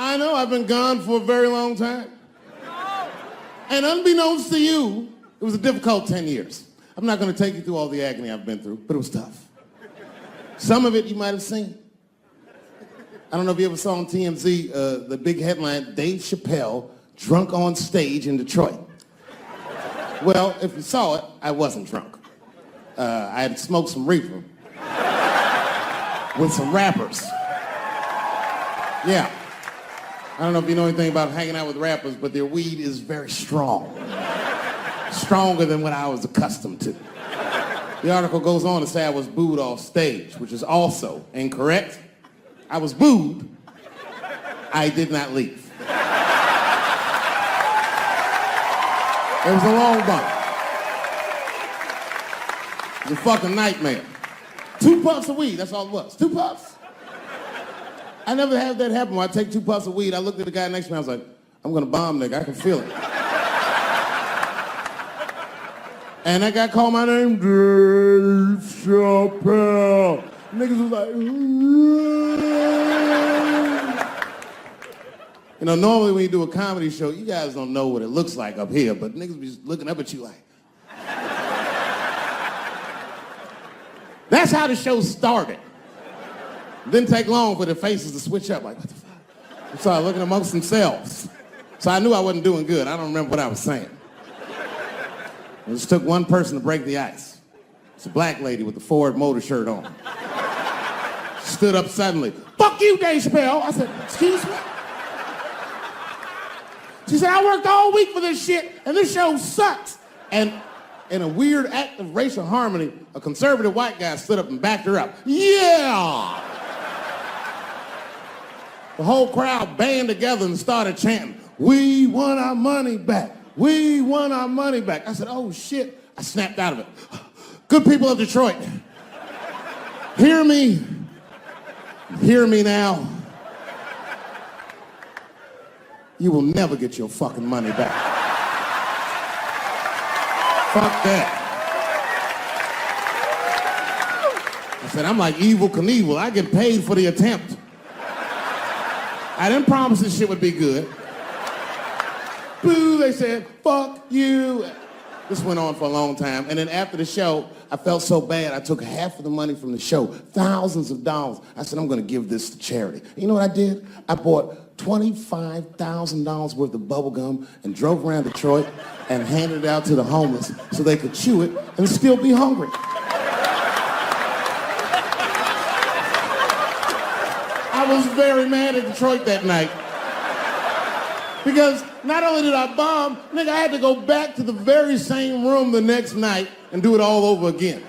I know, I've been gone for a very long time. And unbeknownst to you, it was a difficult 10 years. I'm not going to take you through all the agony I've been through, but it was tough. Some of it you might have seen. I don't know if you ever saw on TMZ the big headline, Dave Chappelle, drunk on stage in Detroit. Well, if you saw it, I wasn't drunk. I had smoked some reefer with some rappers. Yeah. I don't know if you know anything about hanging out with rappers, but their weed is very strong. Stronger than what I was accustomed to. The article goes on to say I was booed off stage, which is also incorrect. I was booed. I did not leave. It was a long bump. It was a fucking nightmare. 2 puffs of weed, that's all it was. 2 puffs. I never had that happen where I take 2 puffs of weed. I looked at the guy next to me, I was like, I'm gonna bomb, nigga, I can feel it. And that guy called my name, Dave Chappelle. Niggas was like, you know, normally when you do a comedy show, you guys don't know what it looks like up here, but niggas be just looking up at you like. That's how the show started. Didn't take long for the faces to switch up, like, what the fuck? They started looking amongst themselves. So I knew I wasn't doing good. I don't remember what I was saying. It just took one person to break the ice. It's a black lady with a Ford Motor shirt on. She stood up suddenly. Fuck you, Dave Chappelle. I said, excuse me? She said, I worked all week for this shit, and this show sucks. And in a weird act of racial harmony, a conservative white guy stood up and backed her up. Yeah! The whole crowd band together and started chanting, we want our money back. We want our money back. I said, oh shit. I snapped out of it. Good people of Detroit, hear me. Hear me now. You will never get your fucking money back. Fuck that. I said, I'm like Evel Knievel. I get paid for the attempt. I didn't promise this shit would be good. Boo, they said, fuck you. This went on for a long time. And then after the show, I felt so bad, I took half of the money from the show, thousands of dollars. I said, I'm gonna give this to charity. You know what I did? I bought $25,000 worth of bubble gum and drove around Detroit and handed it out to the homeless so they could chew it and still be hungry. I was very mad at Detroit that night. Because not only did I bomb, nigga, I had to go back to the very same room the next night and do it all over again.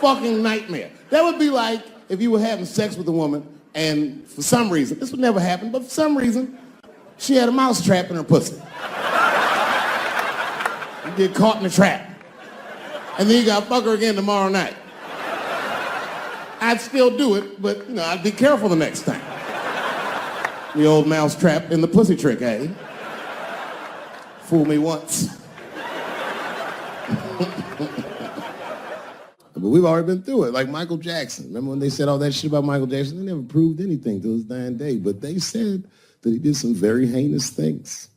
Fucking nightmare. That would be like if you were having sex with a woman and for some reason, this would never happen, but for some reason, she had a mouse trap in her pussy. You get caught in the trap. And then you gotta fuck her again tomorrow night. I'd still do it, but you know, I'd be careful the next time. The old mouse trap in the pussy trick, eh? Fool me once. But we've already been through it, like Michael Jackson. Remember when they said all that shit about Michael Jackson? They never proved anything till his dying day, but they said that he did some very heinous things.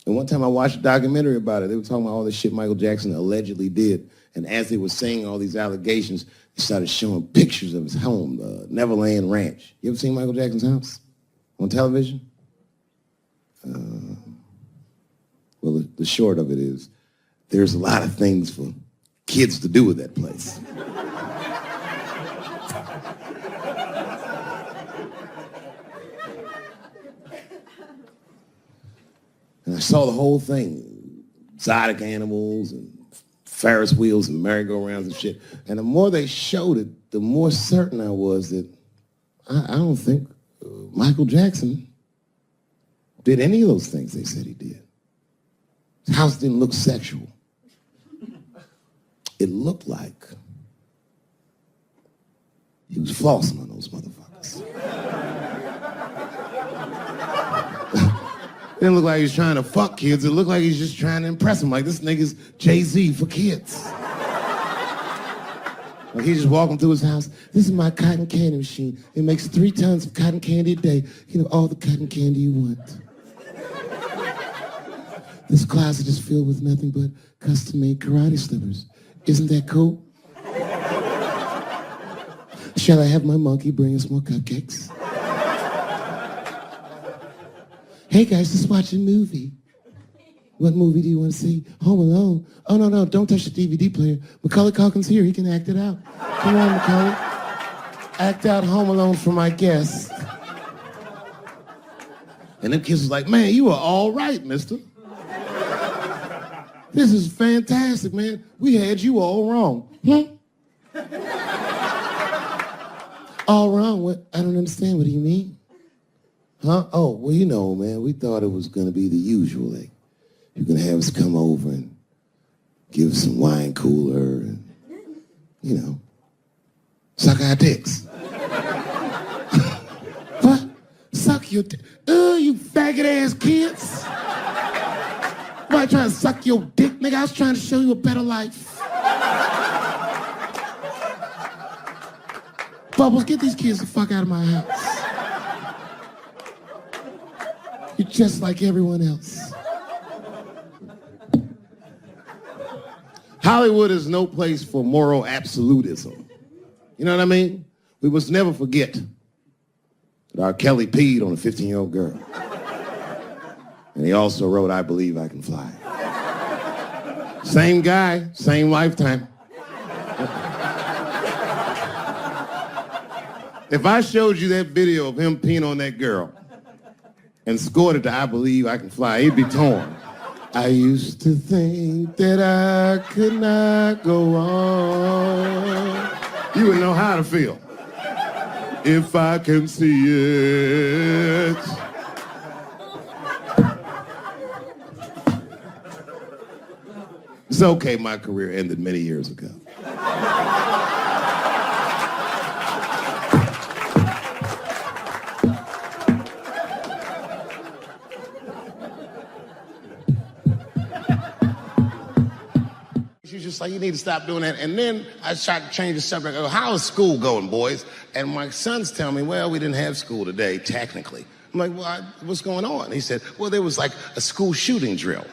And one time I watched a documentary about it. They were talking about all the shit Michael Jackson allegedly did. And as they were saying all these allegations, they started showing pictures of his home, the Neverland Ranch. You ever seen Michael Jackson's house on television? Well, the short of it is, there's a lot of things for kids to do with that place. And I saw the whole thing, exotic animals and Ferris wheels and merry-go-rounds and shit. And the more they showed it, the more certain I was that I don't think Michael Jackson did any of those things they said he did. His house didn't look sexual. It looked like he was flossing on those motherfuckers. It didn't look like he was trying to fuck kids. It looked like he's just trying to impress them. Like, this nigga's Jay-Z for kids. Like he's just walking through his house. This is my cotton candy machine. It makes 3 tons of cotton candy a day. You know, all the cotton candy you want. This closet is filled with nothing but custom-made karate slippers. Isn't that cool? Shall I have my monkey bring us more cupcakes? Hey guys, let's watch a movie. What movie do you want to see? Home Alone. Oh, no, don't touch the DVD player. Macaulay Culkin's here, he can act it out. Come on, Macaulay. Act out Home Alone for my guests. And them kids was like, man, you are all right, mister. This is fantastic, man. We had you all wrong. All wrong? What? I don't understand. What do you mean? Huh? Oh, well, you know, man, we thought it was going to be the usual. Like, you're going to have us come over and give us some wine cooler and, you know, suck our dicks. What? Suck your dick? You faggot-ass kids. Why trying to suck your dick, nigga? I was trying to show you a better life. Bubbles, get these kids the fuck out of my house. You're just like everyone else. Hollywood is no place for moral absolutism. You know what I mean? We must never forget that R. Kelly peed on a 15-year-old girl. And he also wrote, I Believe I Can Fly. Same guy, same lifetime. If I showed you that video of him peeing on that girl and scored it to I Believe I Can Fly, he'd be torn. I used to think that I could not go on. You would know how to feel. If I can see it. It's okay, my career ended many years ago. She's just like, you need to stop doing that. And then I tried to change the subject. I go, how is school going, boys? And my sons tell me, well, we didn't have school today, technically. I'm like, well, what's going on? He said, well, there was like a school shooting drill.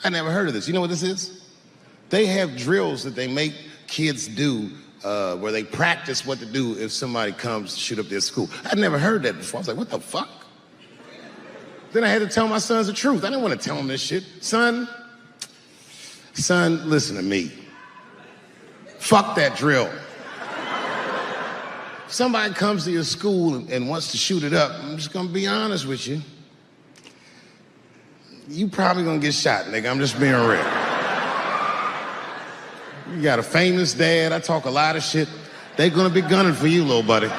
I never heard of this. You know what this is? They have drills that they make kids do where they practice what to do if somebody comes to shoot up their school. I'd never heard that before. I was like, what the fuck? Then I had to tell my sons the truth. I didn't want to tell them this shit. Son, listen to me. Fuck that drill. Somebody comes to your school and wants to shoot it up, I'm just gonna be honest with you. You probably gonna get shot, nigga. I'm just being real. You got a famous dad. I talk a lot of shit. They're gonna be gunning for you, little buddy.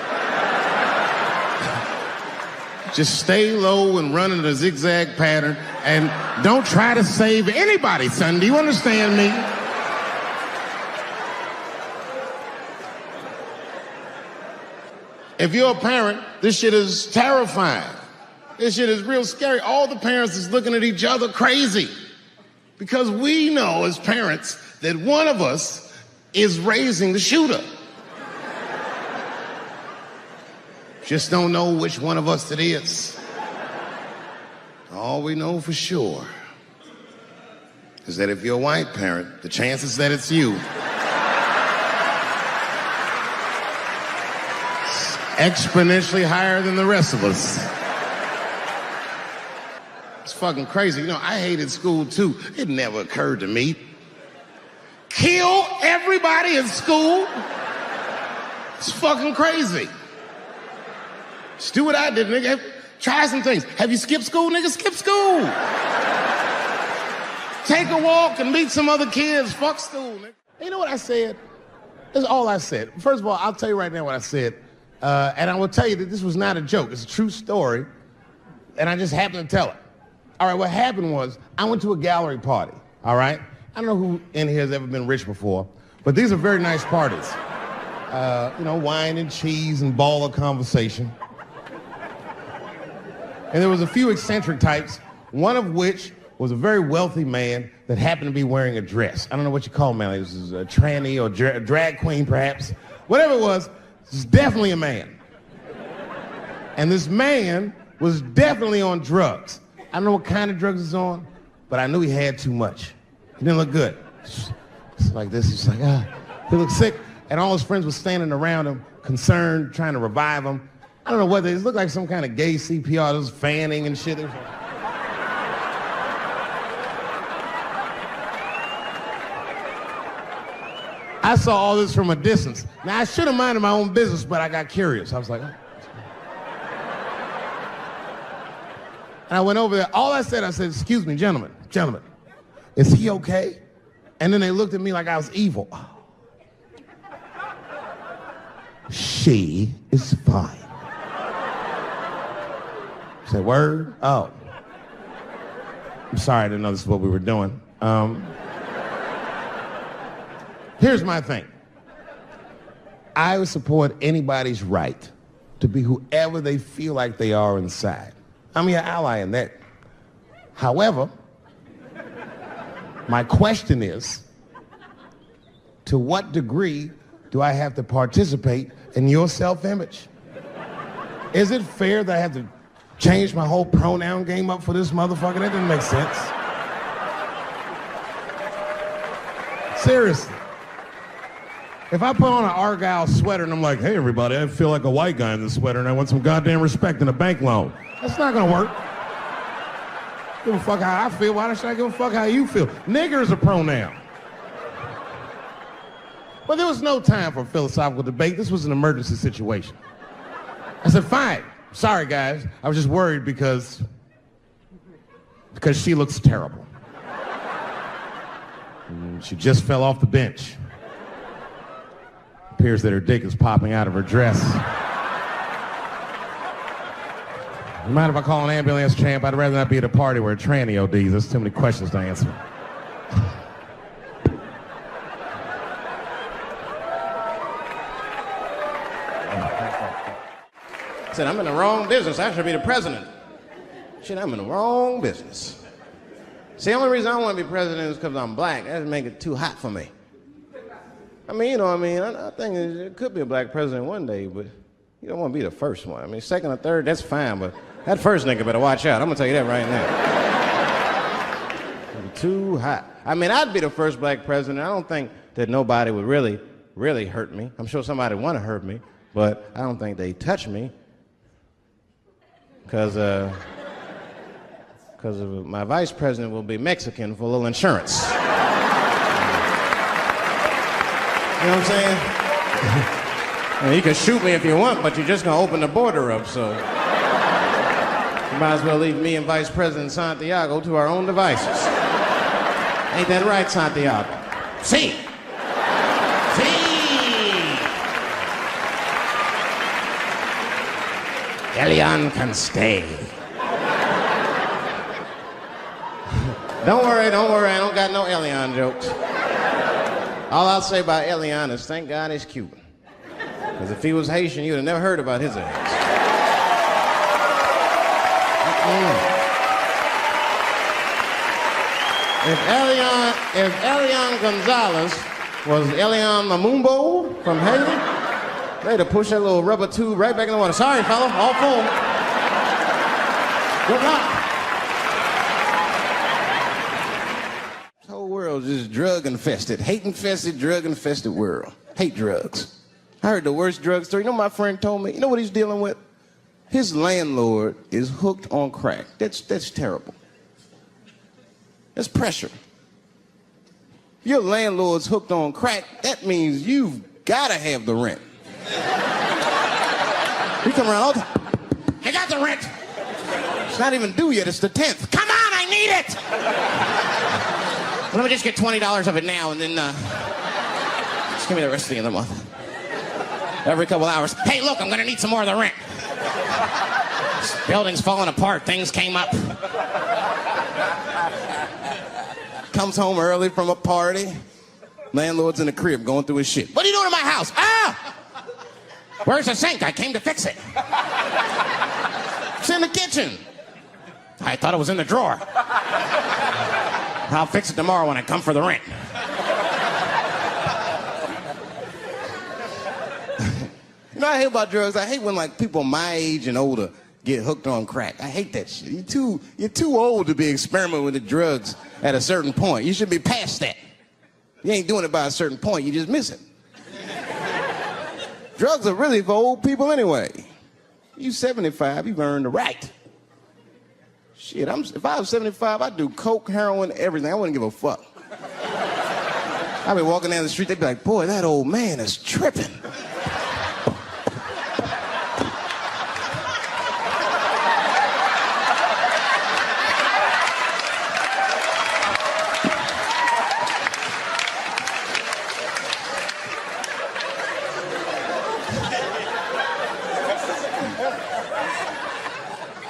Just stay low and run in a zigzag pattern and don't try to save anybody, son. Do you understand me? If you're a parent, this shit is terrifying. This shit is real scary. All the parents is looking at each other crazy because we know as parents that one of us is raising the shooter. Just don't know which one of us it is. All we know for sure is that if you're a white parent, the chances that it's you is exponentially higher than the rest of us. It's fucking crazy. You know, I hated school too. It never occurred to me. Kill everybody in school? It's fucking crazy. Just do what I did, nigga. Try some things. Have you skipped school, nigga? Skip school. Take a walk and meet some other kids. Fuck school, nigga. You know what I said? That's all I said. First of all, I'll tell you right now what I said. And I will tell you that this was not a joke. It's a true story. And I just happened to tell it. All right, what happened was I went to a gallery party, all right? I don't know who in here has ever been rich before, but these are very nice parties. You know, wine and cheese and baller conversation. And there was a few eccentric types, one of which was a very wealthy man that happened to be wearing a dress. I don't know what you call him, man. This is a tranny or a drag queen, perhaps. Whatever it was definitely a man. And this man was definitely on drugs. I don't know what kind of drugs he's on, but I knew he had too much. He didn't look good. It's like this, he's like, he looked sick. And all his friends were standing around him, concerned, trying to revive him. I don't know whether it looked like some kind of gay CPR. There was fanning and shit. I saw all this from a distance. Now, I should have minded my own business, but I got curious. I was like, oh. And I went over there. All I said, excuse me, gentlemen, is he okay? And then they looked at me like I was evil. Oh. She is fine. I said, word? Oh. I'm sorry, I didn't know this is what we were doing. Here's my thing. I would support anybody's right to be whoever they feel like they are inside. I'm your ally in that. However, my question is, to what degree do I have to participate in your self-image? Is it fair that I have to change my whole pronoun game up for this motherfucker? That doesn't make sense. Seriously. If I put on an Argyle sweater and I'm like, hey everybody, I feel like a white guy in this sweater and I want some goddamn respect and a bank loan. That's not gonna work. Give a fuck how I feel. Why should I give a fuck how you feel? Nigger is a pronoun. But there was no time for philosophical debate. This was an emergency situation. I said, fine. Sorry, guys. I was just worried because she looks terrible. And she just fell off the bench. Appears that her dick is popping out of her dress. You mind if I call an ambulance, champ? I'd rather not be at a party where a tranny ODs. There's too many questions to answer. I said, I'm in the wrong business. I should be the president. Shit, I'm in the wrong business. See, the only reason I want to be president is because I'm black. That would make it too hot for me. I mean, you know what I mean? I think it could be a black president one day, but you don't want to be the first one. I mean, second or third, that's fine, but that first nigga better watch out. I'm going to tell you that right now. It'd be too hot. I mean, I'd be the first black president. I don't think that nobody would really, really hurt me. I'm sure somebody would want to hurt me, but I don't think they'd touch me because my vice president will be Mexican for a little insurance. You know what I'm saying? I mean, you can shoot me if you want, but you're just gonna open the border up, so you might as well leave me and Vice President Santiago to our own devices. Ain't that right, Santiago? See. Elian can stay. Don't worry, I don't got no Elian jokes. All I'll say about Elian is thank God he's Cuban. Because if he was Haitian, you'd have never heard about his ass. If Elian Gonzalez was Elian Mamumbo from Haiti, they'd have pushed that little rubber tube right back in the water. Sorry, fella, all full. Good luck. Just drug infested, hate infested, drug infested world. Hate drugs. I heard the worst drug story. You know my friend told me, you know what he's dealing with? His landlord is hooked on crack. That's terrible. That's pressure. If your landlord's hooked on crack, that means you've gotta have the rent. You come around all the time, I got the rent. It's not even due yet, it's the 10th. Come on, I need it! Let me just get $20 of it now and then just give me the rest of the other month. Every couple hours, hey look, I'm gonna need some more of the rent. This building's falling apart, things came up. Comes home early from a party. Landlord's in the crib going through his shit. What are you doing in my house? Ah! Where's the sink? I came to fix it. It's in the kitchen. I thought it was in the drawer. I'll fix it tomorrow when I come for the rent. You know what I hate about drugs? I hate when like people my age and older get hooked on crack. I hate that shit. You're too old to be experimenting with the drugs at a certain point. You should be past that. You ain't doing it by a certain point, you just miss it. Drugs are really for old people anyway. You 75, you've earned the right. Shit, if I was 75, I'd do coke, heroin, everything. I wouldn't give a fuck. I'd be walking down the street, they'd be like, boy, that old man is tripping.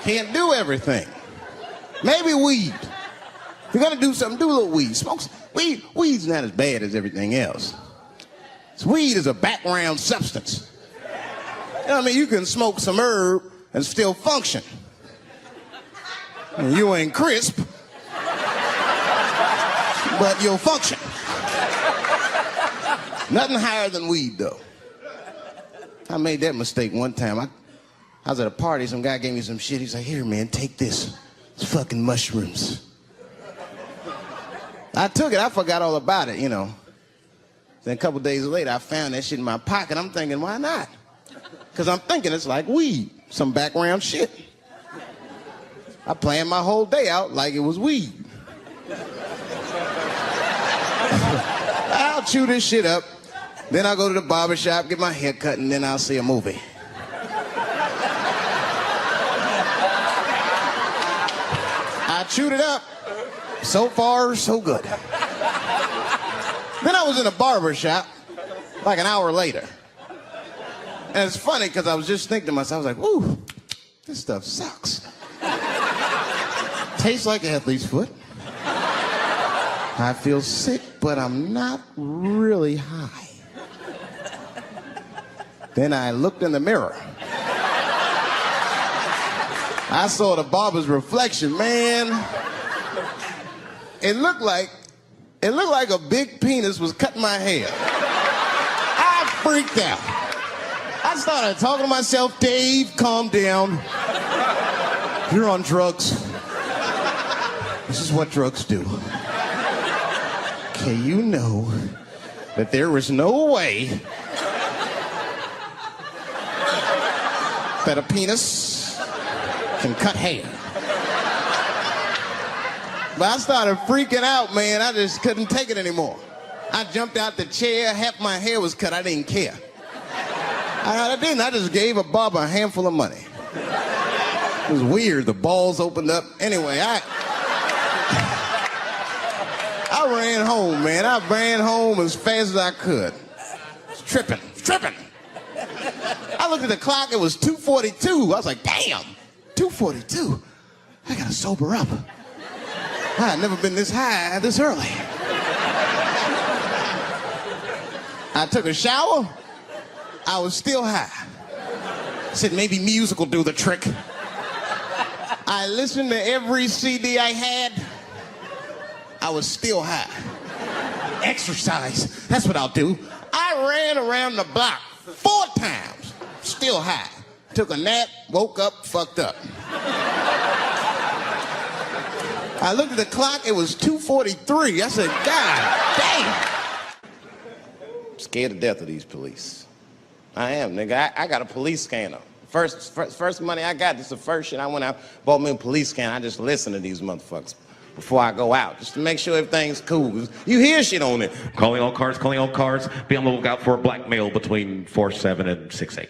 Can't do everything. Maybe weed. If you're gonna do something, do a little weed. Smoke some. Weed's not as bad as everything else. Weed is a background substance. You know what I mean? You can smoke some herb and still function. And you ain't crisp, but you'll function. Nothing higher than weed, though. I made that mistake one time. I was at a party, some guy gave me some shit. He's like, here, man, take this. It's fucking mushrooms. I took it, I forgot all about it, you know. Then a couple days later, I found that shit in my pocket. I'm thinking, why not? Because I'm thinking it's like weed, some background shit. I planned my whole day out like it was weed. I'll chew this shit up, then I'll go to the barber shop, get my hair cut, and then I'll see a movie. I chewed it up. So far, so good. Then I was in a barber shop like an hour later. And it's funny because I was just thinking to myself, I was like, ooh, this stuff sucks. Tastes like athlete's foot. I feel sick, but I'm not really high. Then I looked in the mirror. I saw the barber's reflection, man. It looked like a big penis was cutting my hair. I freaked out. I started talking to myself, Dave, calm down. You're on drugs. This is what drugs do. Okay, you know that there is no way that a penis can cut hair. But I started freaking out, man. I just couldn't take it anymore. I jumped out the chair, half my hair was cut, I didn't care. I didn't, I just gave a barber a handful of money. It was weird, the balls opened up. Anyway, I ran home, man. I ran home as fast as I could. It's tripping. I looked at the clock, it was 2:42. I was like, damn, 2:42? I gotta sober up. I had never been this high this early. I took a shower. I was still high. I said maybe music will do the trick. I listened to every CD I had. I was still high. Exercise, that's what I'll do. I ran around the block 4 times, still high. Took a nap, woke up, fucked up. I looked at the clock, it was 2:43. I said, God damn. I'm scared to death of these police. I am, nigga. I got a police scanner. First money I got, this is the first shit I went out, bought me a police scanner. I just listen to these motherfuckers before I go out, just to make sure everything's cool. You hear shit on it. Calling all cars. Be on the lookout for a black male between 4'7" and 6'8".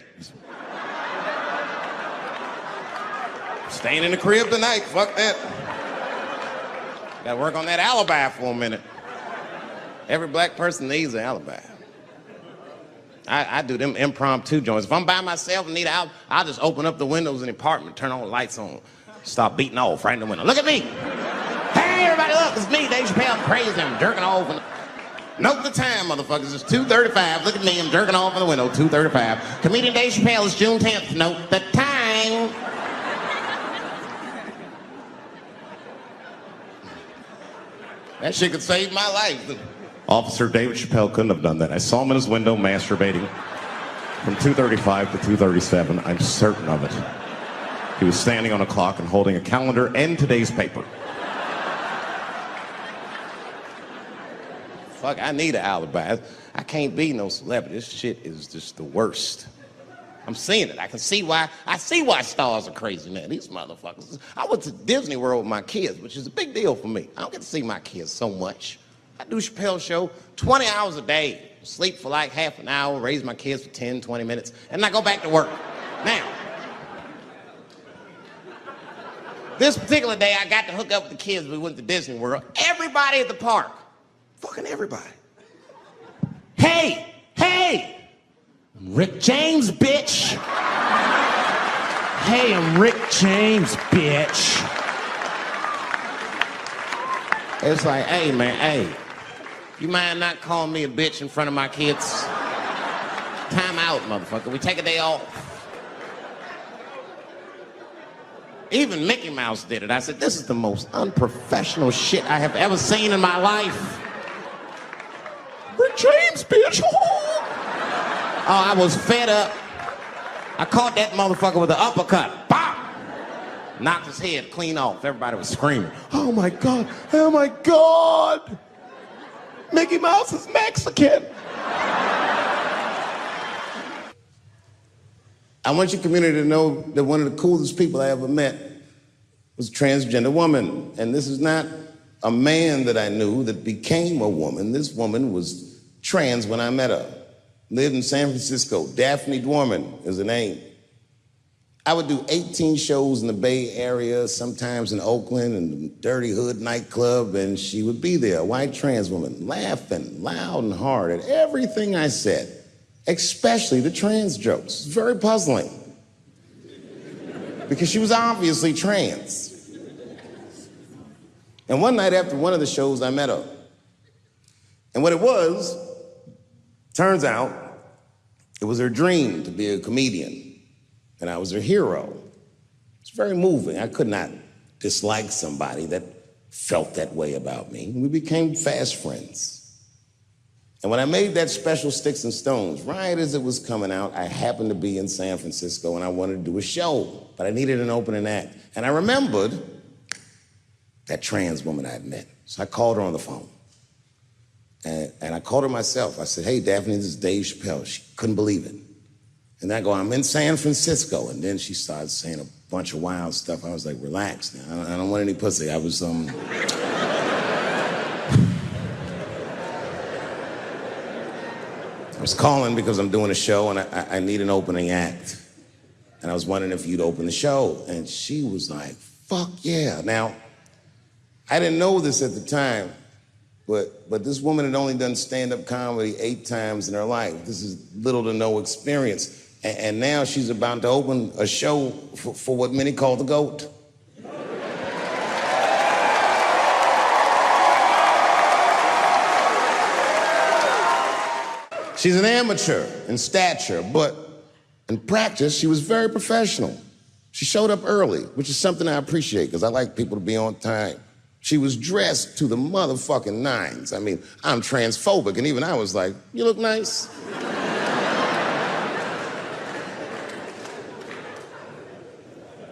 Staying in the crib tonight, fuck that. Gotta work on that alibi for a minute. Every black person needs an alibi. I do them impromptu joints. If I'm by myself and need out, I'll just open up the windows in the apartment, turn all the lights on, start beating off right in the window. Look at me. Hey, everybody, look, it's me, Dave Chappelle. I'm crazy, I'm jerking off. Note the time, motherfuckers. It's 2:35. Look at me, I'm jerking off in the window, 2:35. Comedian Dave Chappelle, it's June 10th. Note the time. That shit could save my life. Officer David Chappelle couldn't have done that. I saw him in his window masturbating from 2:35 to 2:37. I'm certain of it. He was standing on a clock and holding a calendar and today's paper. Fuck, I need an alibi. I can't be no celebrity. This shit is just the worst. I'm seeing it. I see why stars are crazy, man. These motherfuckers. I went to Disney World with my kids, which is a big deal for me. I don't get to see my kids so much. I do Chappelle show 20 hours a day, sleep for like half an hour, raise my kids for 10, 20 minutes, and I go back to work. Now, this particular day, I got to hook up with the kids. We went to Disney World. Everybody at the park, fucking everybody. Hey, I'm Rick James, bitch. Hey, I'm Rick James, bitch. It's like, hey, man, hey. You mind not calling me a bitch in front of my kids? Time out, motherfucker. We take a day off. Even Mickey Mouse did it. I said, this is the most unprofessional shit I have ever seen in my life. Rick James, bitch. Oh, I was fed up. I caught that motherfucker with an uppercut. Bop! Knocked his head clean off. Everybody was screaming. Oh my God, oh my God. Mickey Mouse is Mexican. I want your community to know that one of the coolest people I ever met was a transgender woman. And this is not a man that I knew that became a woman. This woman was trans when I met her. Lived in San Francisco. Daphne Dworman is her name. I would do 18 shows in the Bay Area, sometimes in Oakland, and the Dirty Hood nightclub, and she would be there, a white trans woman, laughing loud and hard at everything I said, especially the trans jokes. It's very puzzling, because she was obviously trans. And one night after one of the shows, I met her. And what it was, turns out, it was her dream to be a comedian. And I was her hero. It's very moving. I could not dislike somebody that felt that way about me. We became fast friends. And when I made that special Sticks and Stones, right as it was coming out, I happened to be in San Francisco and I wanted to do a show, but I needed an opening act. And I remembered that trans woman I had met. So I called her on the phone. And I called her myself. I said, hey, Daphne, this is Dave Chappelle. She couldn't believe it. And I go, I'm in San Francisco. And then she started saying a bunch of wild stuff. I was like, relax now. I don't want any pussy. I was, I was calling because I'm doing a show and I need an opening act. And I was wondering if you'd open the show. And she was like, fuck yeah. Now, I didn't know this at the time, but this woman had only done stand-up comedy 8 times in her life. This is little to no experience. And now she's about to open a show for what many call the GOAT. She's an amateur in stature, but in practice, she was very professional. She showed up early, which is something I appreciate, because I like people to be on time. She was dressed to the motherfucking nines. I mean, I'm transphobic, and even I was like, you look nice.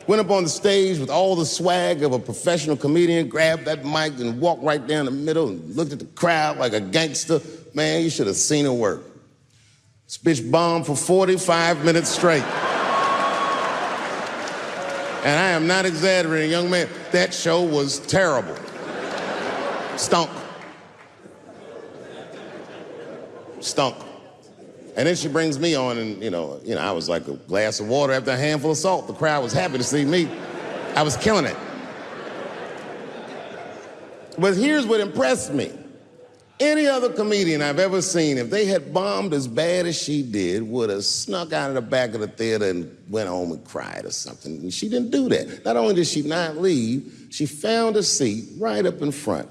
Went up on the stage with all the swag of a professional comedian, grabbed that mic and walked right down the middle and looked at the crowd like a gangster. Man, you should have seen her work. This bitch bombed for 45 minutes straight. And I am not exaggerating, young man. That show was terrible. Stunk. Stunk. And then she brings me on, and you know, I was like a glass of water after a handful of salt. The crowd was happy to see me. I was killing it. But here's what impressed me. Any other comedian I've ever seen, if they had bombed as bad as she did, would have snuck out of the back of the theater and went home and cried or something. And she didn't do that. Not only did she not leave, she found a seat right up in front.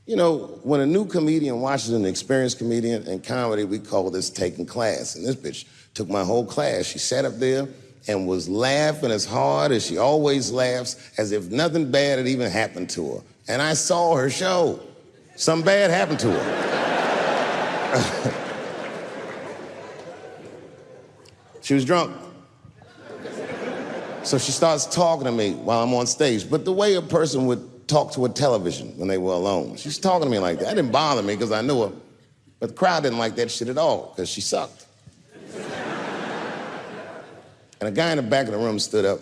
You know, when a new comedian watches an experienced comedian in comedy, we call this taking class. And this bitch took my whole class. She sat up there and was laughing as hard as she always laughs, as if nothing bad had even happened to her. And I saw her show. Something bad happened to her. She was drunk. So she starts talking to me while I'm on stage, but the way a person would talk to a television when they were alone. She's talking to me like that. That didn't bother me because I knew her, but the crowd didn't like that shit at all because she sucked. And a guy in the back of the room stood up,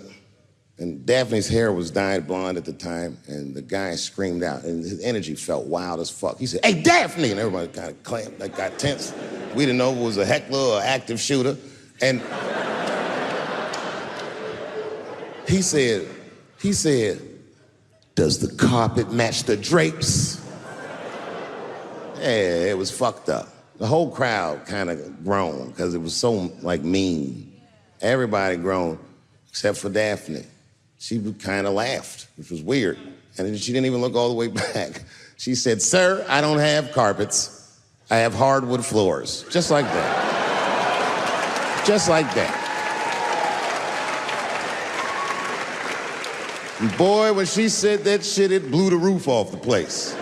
and Daphne's hair was dyed blonde at the time, and the guy screamed out, and his energy felt wild as fuck. He said, "Hey, Daphne!" And everybody kind of clamped, like got tense. We didn't know if it was a heckler or an active shooter. And he said, "Does the carpet match the drapes?" Yeah, it was fucked up. The whole crowd kind of groaned because it was so, like, mean. Everybody groaned, except for Daphne. She kind of laughed, which was weird. And then she didn't even look all the way back. She said, "Sir, I don't have carpets. I have hardwood floors." Just like that. Just like that. And boy, when she said that shit, it blew the roof off the place.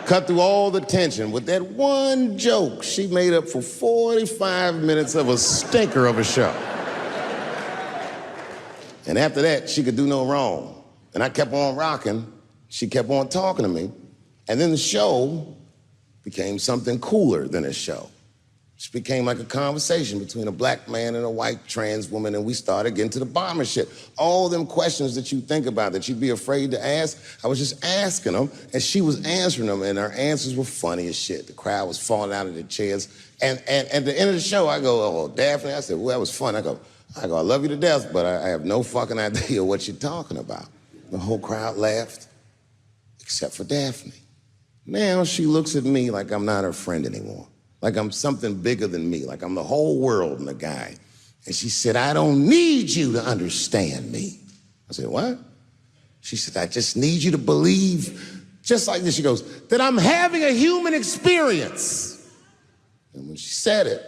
Cut through all the tension. With that one joke, she made up for 45 minutes of a stinker of a show. And after that, she could do no wrong. And I kept on rocking. She kept on talking to me. And then the show became something cooler than a show. It became like a conversation between a black man and a white trans woman, and we started getting to the bottom of shit. All them questions that you think about that you'd be afraid to ask, I was just asking them, and she was answering them, and her answers were funny as shit. The crowd was falling out of their chairs. And at the end of the show, I go, "Oh, Daphne," I said, "Well, that was fun." I go, "I love you to death, but I have no fucking idea what you're talking about." The whole crowd laughed, except for Daphne. Now she looks at me like I'm not her friend anymore. Like I'm something bigger than me, like I'm the whole world and the guy. And she said, "I don't need you to understand me." I said, "What?" She said, "I just need you to believe," just like this, she goes, "that I'm having a human experience." And when she said it,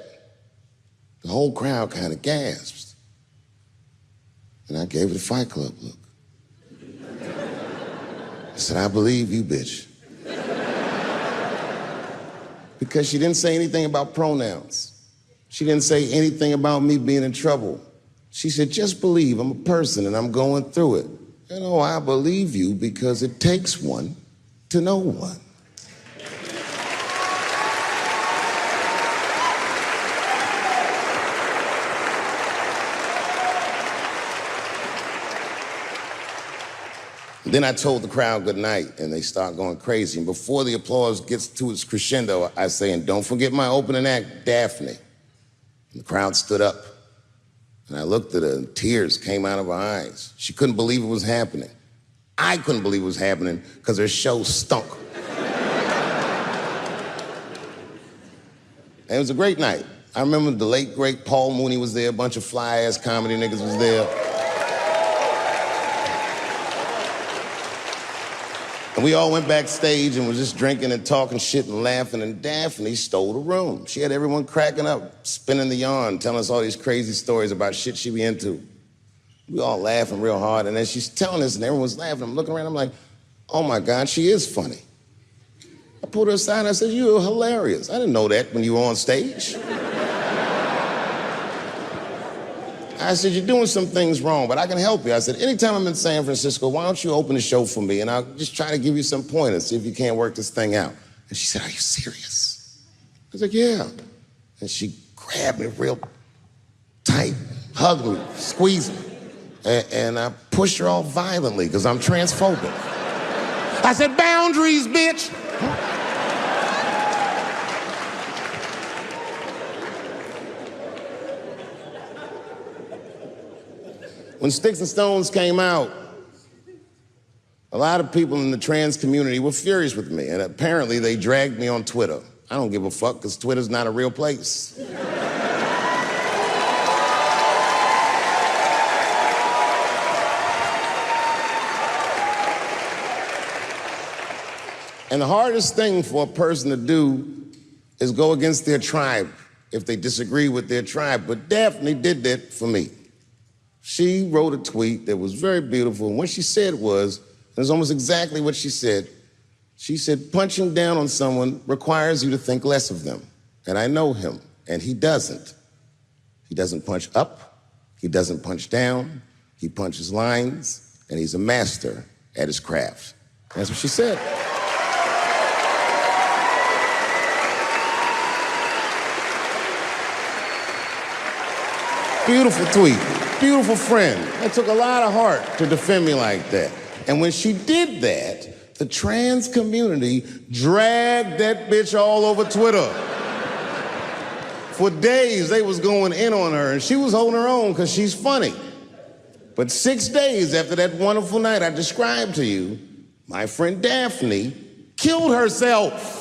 the whole crowd kind of gasped. And I gave her the Fight Club look. I said, "I believe you, bitch." Because she didn't say anything about pronouns. She didn't say anything about me being in trouble. She said, "Just believe I'm a person and I'm going through it." You know, I believe you because it takes one to know one. Then I told the crowd good night, and they start going crazy. And before the applause gets to its crescendo, I say, "And don't forget my opening act, Daphne." And the crowd stood up, and I looked at her, and tears came out of her eyes. She couldn't believe it was happening. I couldn't believe it was happening because her show stunk. And it was a great night. I remember the late, great Paul Mooney was there, a bunch of fly-ass comedy niggas was there. And we all went backstage and was just drinking and talking shit and laughing, and Daphne stole the room. She had everyone cracking up, spinning the yarn, telling us all these crazy stories about shit she be into. We all laughing real hard, and as she's telling us and everyone's laughing, I'm looking around, I'm like, "Oh my God, she is funny." I pulled her aside and I said, "You're hilarious. I didn't know that when you were on stage." I said, "You're doing some things wrong, but I can help you." I said, "Anytime I'm in San Francisco, why don't you open the show for me, and I'll just try to give you some pointers, see if you can't work this thing out." And she said, "Are you serious?" I was like, "Yeah." And she grabbed me real tight, hugged me, squeezed me, and I pushed her off violently because I'm transphobic. I said, "Boundaries, bitch." When Sticks and Stones came out, a lot of people in the trans community were furious with me, and apparently they dragged me on Twitter. I don't give a fuck, because Twitter's not a real place. And the hardest thing for a person to do is go against their tribe if they disagree with their tribe. But Daphne did that for me. She wrote a tweet that was very beautiful, and what she said was, it was almost exactly what she said, She said, punching down on someone requires you to think less of them. And I know him, and he doesn't. He doesn't punch up, he doesn't punch down, he punches lines, and he's a master at his craft. That's what she said. Beautiful tweet, beautiful friend. That took a lot of heart to defend me like that. And when she did that, the trans community dragged that bitch all over Twitter. For days, they was going in on her, and she was holding her own because she's funny. But 6 days after that wonderful night I described to you, my friend Daphne killed herself.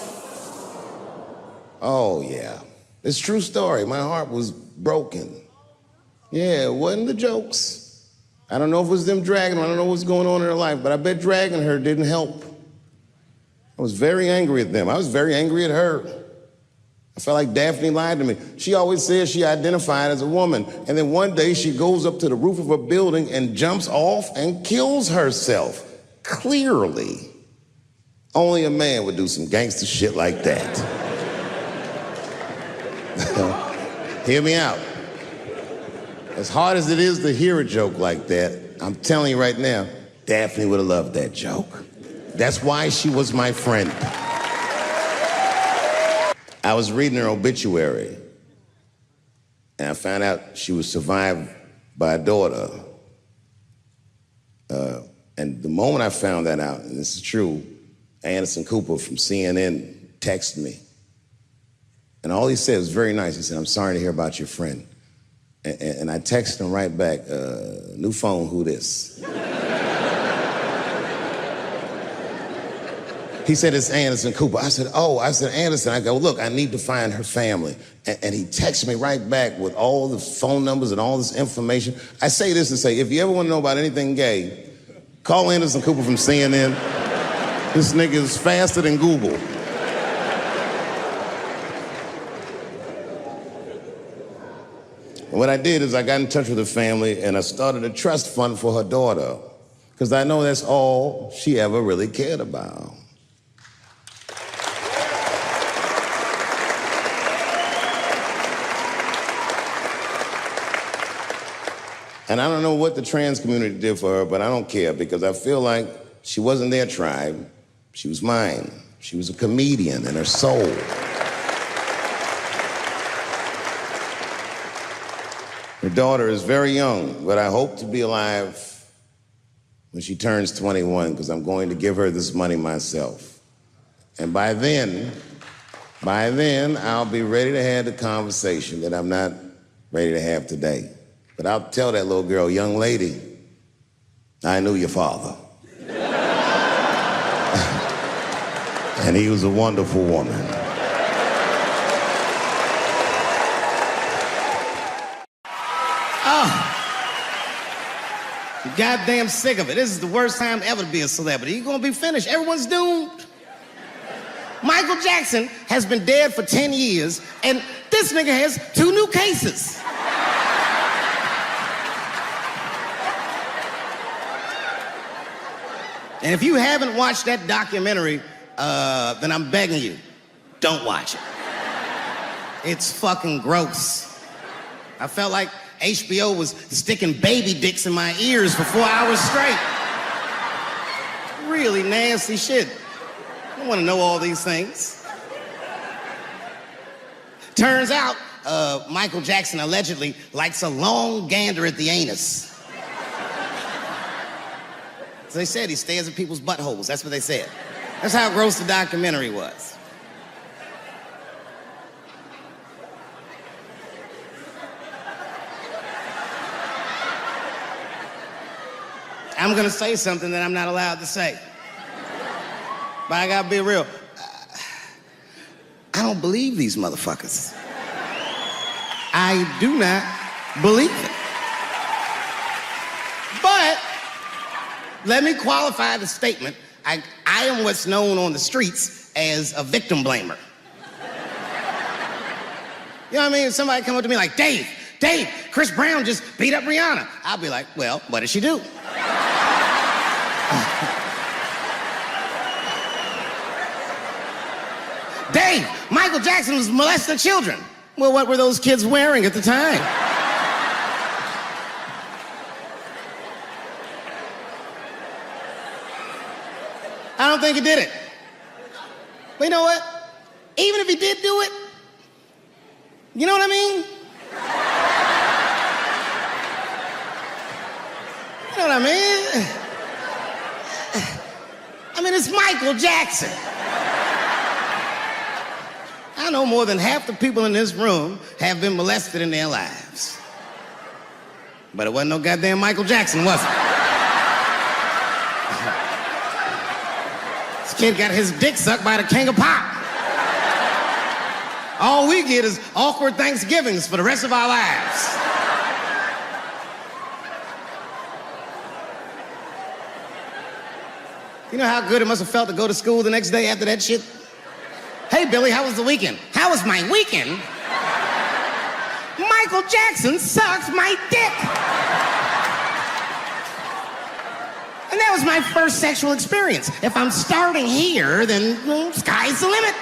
Oh, yeah. It's a true story. My heart was broken. Yeah, it wasn't the jokes. I don't know if it was them dragging her. I don't know what's going on in her life, but I bet dragging her didn't help. I was very angry at them. I was very angry at her. I felt like Daphne lied to me. She always says she identified as a woman, and then one day she goes up to the roof of a building and jumps off and kills herself. Clearly, only a man would do some gangster shit like that. Hear me out. As hard as it is to hear a joke like that, I'm telling you right now, Daphne would have loved that joke. That's why she was my friend. I was reading her obituary, and I found out she was survived by a daughter. And the moment I found that out, and this is true, Anderson Cooper from CNN texted me. And all he said was very nice. He said, "I'm sorry to hear about your friend." And I texted him right back, "New phone, who this?" He said, "It's Anderson Cooper." I said, "Oh," I said, "Anderson." I go, "Look, I need to find her family." And he texted me right back with all the phone numbers and all this information. I say this to say, if you ever want to know about anything gay, call Anderson Cooper from CNN. This nigga is faster than Google. And what I did is I got in touch with her family and I started a trust fund for her daughter, because I know that's all she ever really cared about. And I don't know what the trans community did for her, but I don't care, because I feel like she wasn't their tribe, she was mine. She was a comedian in her soul. Her daughter is very young, but I hope to be alive when she turns 21, because I'm going to give her this money myself. And by then, I'll be ready to have the conversation that I'm not ready to have today. But I'll tell that little girl, "Young lady, I knew your father. And he was a wonderful woman." Oh, I'm goddamn sick of it. This is the worst time ever to be a celebrity. You're gonna be finished. Everyone's doomed. Michael Jackson has been dead for 10 years, and this nigga has 2 new cases. And if you haven't watched that documentary, then I'm begging you, don't watch it. It's fucking gross. I felt like HBO was sticking baby dicks in my ears for 4 hours straight. Really nasty shit. I don't want to know all these things. Turns out, Michael Jackson allegedly likes a long gander at the anus. So they said he stares at people's buttholes. That's what they said. That's how gross the documentary was. I'm gonna say something that I'm not allowed to say. But I gotta be real. I don't believe these motherfuckers. I do not believe it. But let me qualify the statement. I am what's known on the streets as a victim blamer. You know what I mean? If somebody come up to me like, Dave, Chris Brown just beat up Rihanna. I'll be like, well, what did she do? Michael Jackson was molesting children. Well, what were those kids wearing at the time? I don't think he did it. But you know what? Even if he did do it, you know what I mean? You know what I mean? I mean, it's Michael Jackson. I know more than half the people in this room have been molested in their lives. But it wasn't no goddamn Michael Jackson, was it? This kid got his dick sucked by the king of pop. All we get is awkward Thanksgivings for the rest of our lives. You know how good it must have felt to go to school the next day after that shit? Hey, Billy, how was the weekend? How was my weekend? Michael Jackson sucks my dick. And that was my first sexual experience. If I'm starting here, then well, sky's the limit.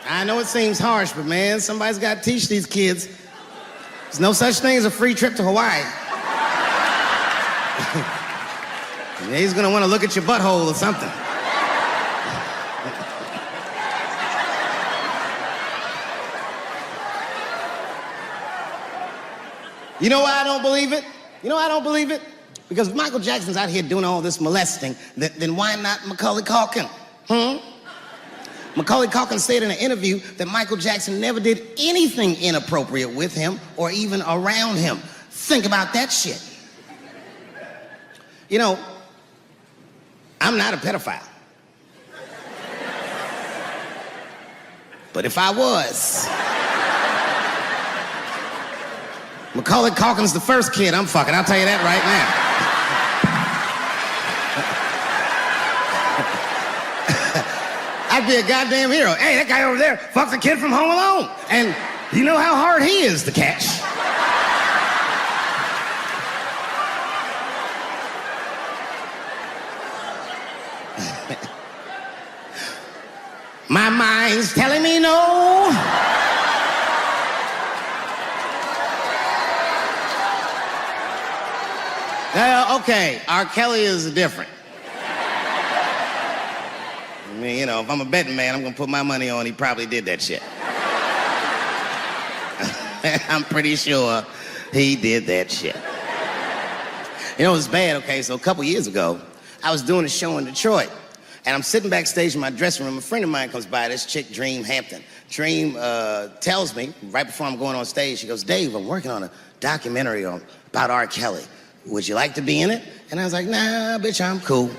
I know it seems harsh, but man, somebody's got to teach these kids. There's no such thing as a free trip to Hawaii. Yeah, he's gonna want to look at your butthole or something. You know why I don't believe it? You know why I don't believe it? Because if Michael Jackson's out here doing all this molesting, then why not Macaulay Culkin? Macaulay Culkin said in an interview that Michael Jackson never did anything inappropriate with him or even around him. Think about that shit. You know, I'm not a pedophile. But if I was, Macaulay Culkin's the first kid I'm fucking, I'll tell you that right now. I'd be a goddamn hero. Hey, that guy over there fucks a kid from Home Alone. And you know how hard he is to catch. My mind's telling me no. Okay, R. Kelly is different. I mean, you know, if I'm a betting man, I'm gonna put my money on he probably did that shit. I'm pretty sure he did that shit. You know, it was bad, okay? So a couple years ago, I was doing a show in Detroit, and I'm sitting backstage in my dressing room. A friend of mine comes by, this chick, Dream Hampton. Dream tells me, right before I'm going on stage, she goes, Dave, I'm working on a documentary about R. Kelly. Would you like to be in it? And I was like, nah, bitch, I'm cool.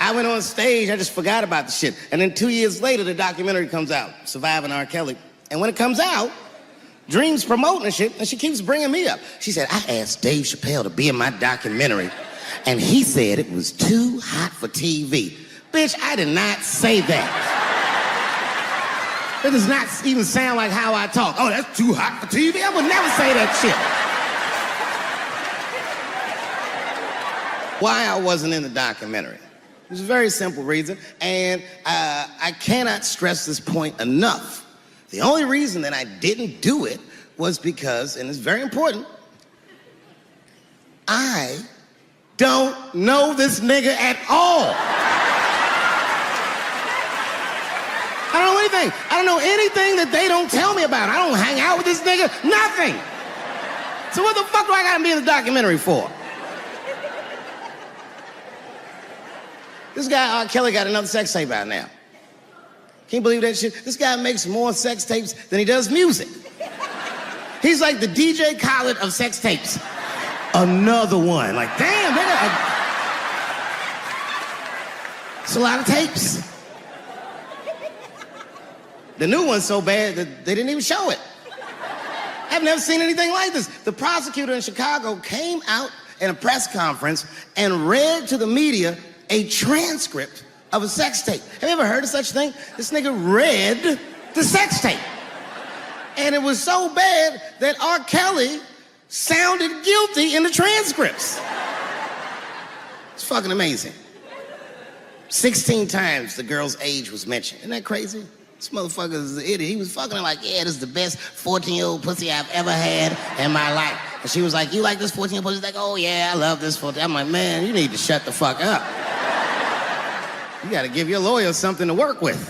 I went on stage, I just forgot about the shit. And then 2 years later, the documentary comes out, Surviving R. Kelly. And when it comes out, Dream's promoting the shit, and she keeps bringing me up. She said, I asked Dave Chappelle to be in my documentary, and he said it was too hot for TV. Bitch, I did not say that. That does not even sound like how I talk. Oh, that's too hot for TV? I would never say that shit. Why I wasn't in the documentary? There's a very simple reason, and I cannot stress this point enough. The only reason that I didn't do it was because, and it's very important, I don't know this nigga at all. I don't know anything. I don't know anything that they don't tell me about. I don't hang out with this nigga, nothing. So what the fuck do I gotta be in the documentary for? This guy, R. Kelly, got another sex tape out now. Can you believe that shit? This guy makes more sex tapes than he does music. He's like the DJ Khaled of sex tapes. Another one. Like, damn, nigga. It's a lot of tapes. The new one's so bad that they didn't even show it. I've never seen anything like this. The prosecutor in Chicago came out in a press conference and read to the media a transcript of a sex tape. Have you ever heard of such a thing? This nigga read the sex tape. And it was so bad that R. Kelly sounded guilty in the transcripts. It's fucking amazing. 16 times the girl's age was mentioned. Isn't that crazy? This motherfucker is an idiot. He was fucking her like, yeah, this is the best 14-year-old pussy I've ever had in my life. And she was like, you like this 14-year-old pussy? He's like, oh yeah, I love this 14. I'm like, man, you need to shut the fuck up. You gotta give your lawyer something to work with.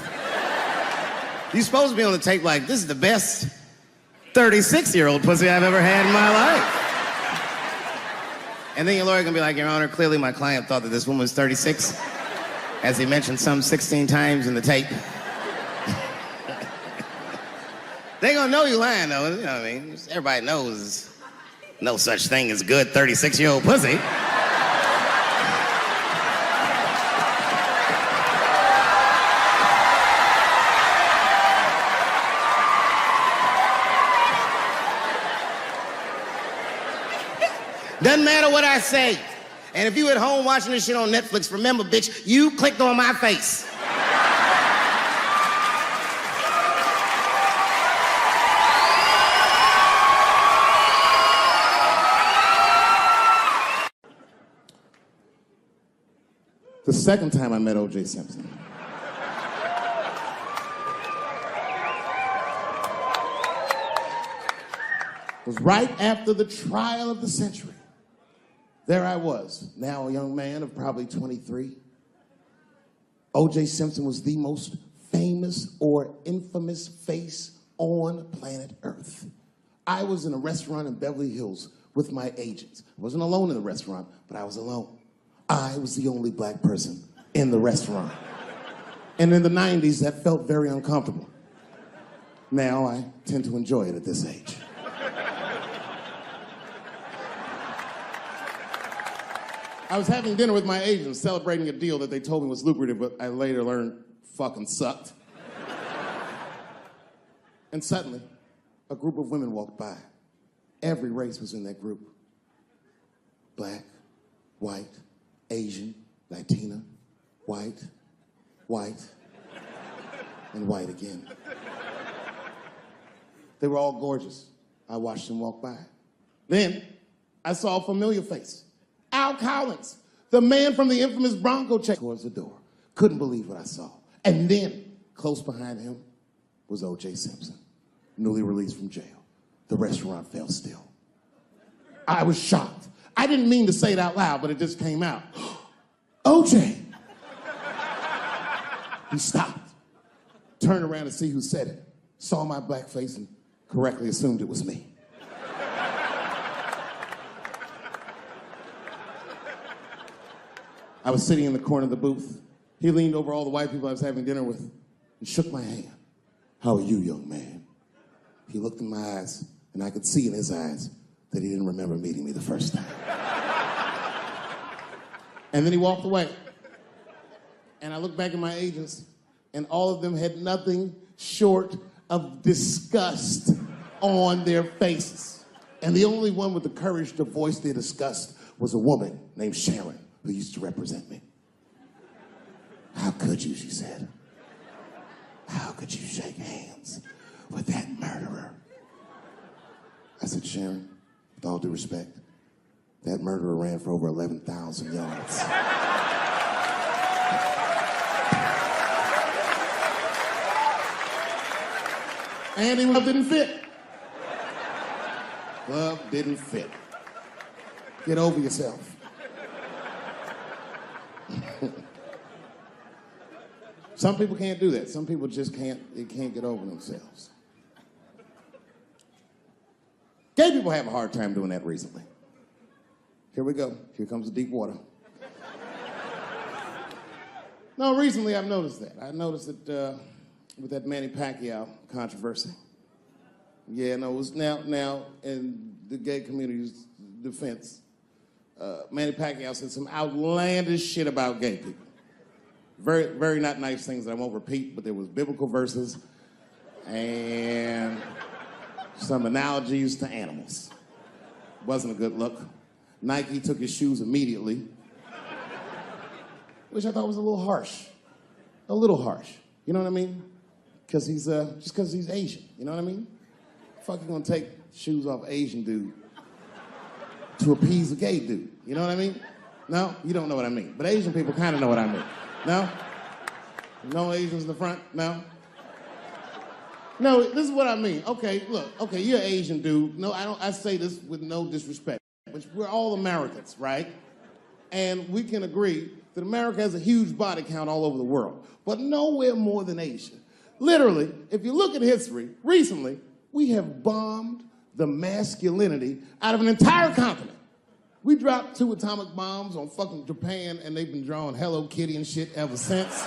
You're supposed to be on the tape like, this is the best 36-year-old pussy I've ever had in my life. And then your lawyer can be like, Your Honor, clearly my client thought that this woman was 36, as he mentioned some 16 times in the tape. They gonna know you lying though, you know what I mean? Everybody knows no such thing as good 36-year-old pussy. Doesn't matter what I say. And if you at home watching this shit on Netflix, remember, bitch, you clicked on my face. The second time I met O.J. Simpson. Was right after the trial of the century. There I was, now a young man of probably 23. O.J. Simpson was the most famous or infamous face on planet Earth. I was in a restaurant in Beverly Hills with my agents. I wasn't alone in the restaurant, but I was alone. I was the only black person in the restaurant. And in the 90s, that felt very uncomfortable. Now I tend to enjoy it at this age. I was having dinner with my agents, celebrating a deal that they told me was lucrative, but I later learned fucking sucked. And suddenly, a group of women walked by. Every race was in that group. Black, white, Asian, Latina, white, and white again. They were all gorgeous. I watched them walk by. Then, I saw a familiar face. Al Collins, the man from the infamous Bronco check, towards the door. Couldn't believe what I saw. And then, close behind him, was O.J. Simpson, newly released from jail. The restaurant fell still. I was shocked. I didn't mean to say it out loud, but it just came out. O.J. He stopped, turned around to see who said it, saw my black face, and correctly assumed it was me. I was sitting in the corner of the booth. He leaned over all the white people I was having dinner with and shook my hand. How are you, young man? He looked in my eyes, and I could see in his eyes that he didn't remember meeting me the first time. And then he walked away. And I looked back at my agents, and all of them had nothing short of disgust on their faces. And the only one with the courage to voice their disgust was a woman named Sharon, who used to represent me. How could you, she said. How could you shake hands with that murderer? I said, Sharon, with all due respect, that murderer ran for over 11,000 yards. And he didn't fit. Glove didn't fit. Get over yourself. Some people can't do that. Some people just can't get over themselves. Gay people have a hard time doing that recently. Here we go. Here comes the deep water. No, recently I've noticed that. I noticed that with that Manny Pacquiao controversy. Yeah, no, it was now in the gay community's defense, Manny Pacquiao said some outlandish shit about gay people. Very, very not nice things that I won't repeat, but there was biblical verses and some analogies to animals. Wasn't a good look. Nike took his shoes immediately, which I thought was a little harsh. A little harsh. You know what I mean? Because he's just because he's Asian. You know what I mean? Fuck you gonna take shoes off Asian dude to appease a gay dude? You know what I mean? No? You don't know what I mean. But Asian people kind of know what I mean. No? No Asians in the front? No? No, this is what I mean. Okay, look. Okay, you're an Asian dude. No, I say this with no disrespect. But we're all Americans, right? And we can agree that America has a huge body count all over the world, but nowhere more than Asia. Literally, if you look at history, recently, we have bombed the masculinity out of an entire continent. We dropped 2 atomic bombs on fucking Japan, and they've been drawing Hello Kitty and shit ever since.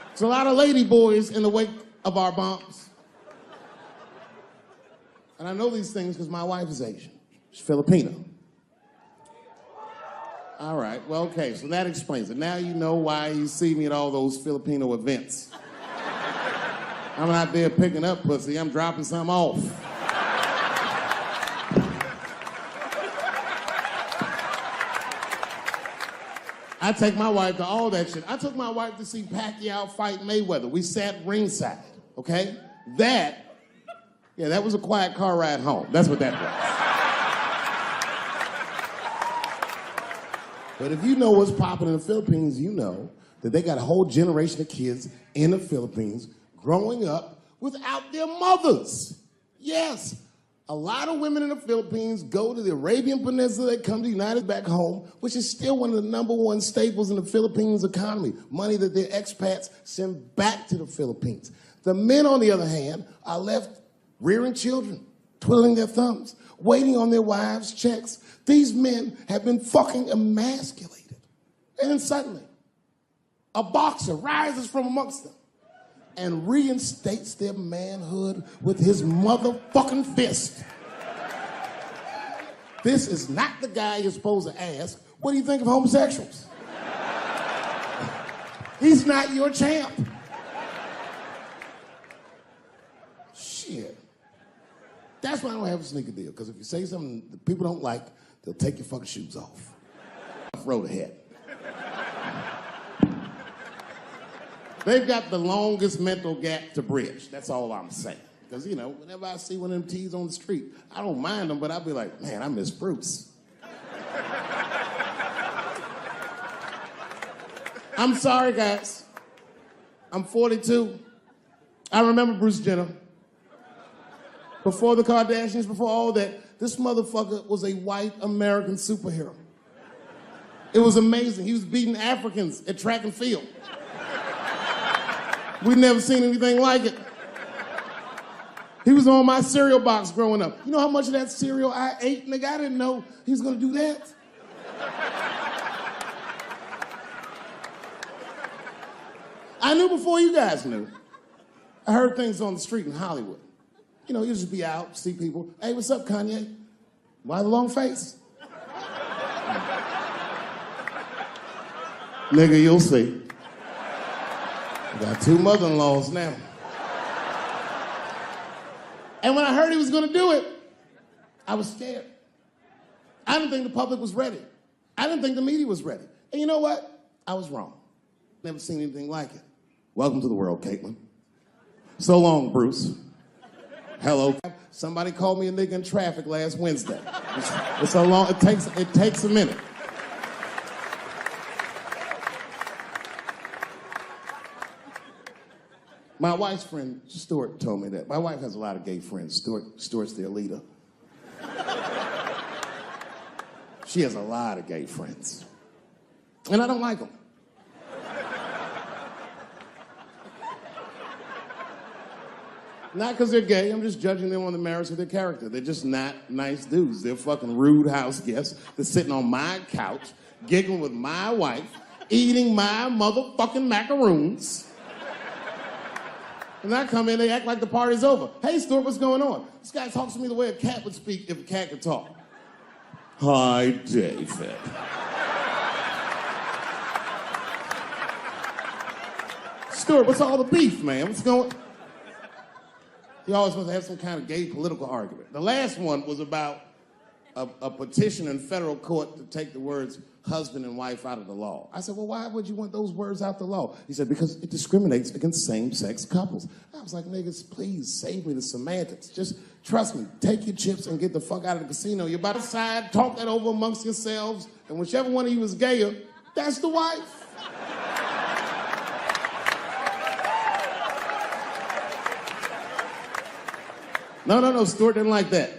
There's a lot of lady boys in the wake of our bombs. And I know these things because my wife is Asian. She's Filipino. All right, well, okay, so that explains it. Now you know why you see me at all those Filipino events. I'm not there picking up pussy, I'm dropping some off. I take my wife to all that shit. I took my wife to see Pacquiao fight Mayweather. We sat ringside, okay? That was a quiet car ride home. That's what that was. But if you know what's popping in the Philippines, you know that they got a whole generation of kids in the Philippines growing up without their mothers. Yes, a lot of women in the Philippines go to the Arabian Peninsula, they come to the United back home, which is still one of the #1 staples in the Philippines economy, money that their expats send back to the Philippines. The men, on the other hand, are left rearing children, twiddling their thumbs, waiting on their wives' checks. These men have been fucking emasculated. And then suddenly, a boxer rises from amongst them and reinstates their manhood with his motherfucking fist. This is not the guy you're supposed to ask, what do you think of homosexuals? He's not your champ. Shit. That's why I don't have a sneaker deal, because if you say something that people don't like, they'll take your fucking shoes off. Road ahead. They've got the longest mental gap to bridge. That's all I'm saying. Because, you know, whenever I see one of them T's on the street, I don't mind them, but I'll be like, man, I miss Bruce. I'm sorry, guys. I'm 42. I remember Bruce Jenner. Before the Kardashians, before all that, this motherfucker was a white American superhero. It was amazing. He was beating Africans at track and field. We'd never seen anything like it. He was on my cereal box growing up. You know how much of that cereal I ate, nigga? I didn't know he was gonna do that. I knew before you guys knew. I heard things on the street in Hollywood. You know, you just be out, see people. Hey, what's up, Kanye? Why the long face? Nigga, you'll see. I got 2 mother-in-laws now. And when I heard he was gonna do it, I was scared. I didn't think the public was ready. I didn't think the media was ready. And you know what? I was wrong. Never seen anything like it. Welcome to the world, Caitlin. So long, Bruce. Hello. Somebody called me a nigga in traffic last Wednesday. It's so long, it takes a minute. My wife's friend, Stuart, told me that. My wife has a lot of gay friends. Stuart's their leader. She has a lot of gay friends. And I don't like them. Not because they're gay, I'm just judging them on the merits of their character. They're just not nice dudes. They're fucking rude house guests. They're sitting on my couch, giggling with my wife, eating my motherfucking macaroons. And I come in, they act like the party's over. Hey, Stuart, what's going on? This guy talks to me the way a cat would speak if a cat could talk. Hi, David. Stuart, what's all the beef, man? What's going on? He always wants to have some kind of gay political argument. The last one was about a petition in federal court to take the words husband and wife out of the law. I said, well, why would you want those words out the law? He said, because it discriminates against same-sex couples. I was like, niggas, please save me the semantics. Just trust me, take your chips and get the fuck out of the casino. You're about to decide, talk that over amongst yourselves, and whichever one of you is gayer, that's the wife. No, Stuart didn't like that.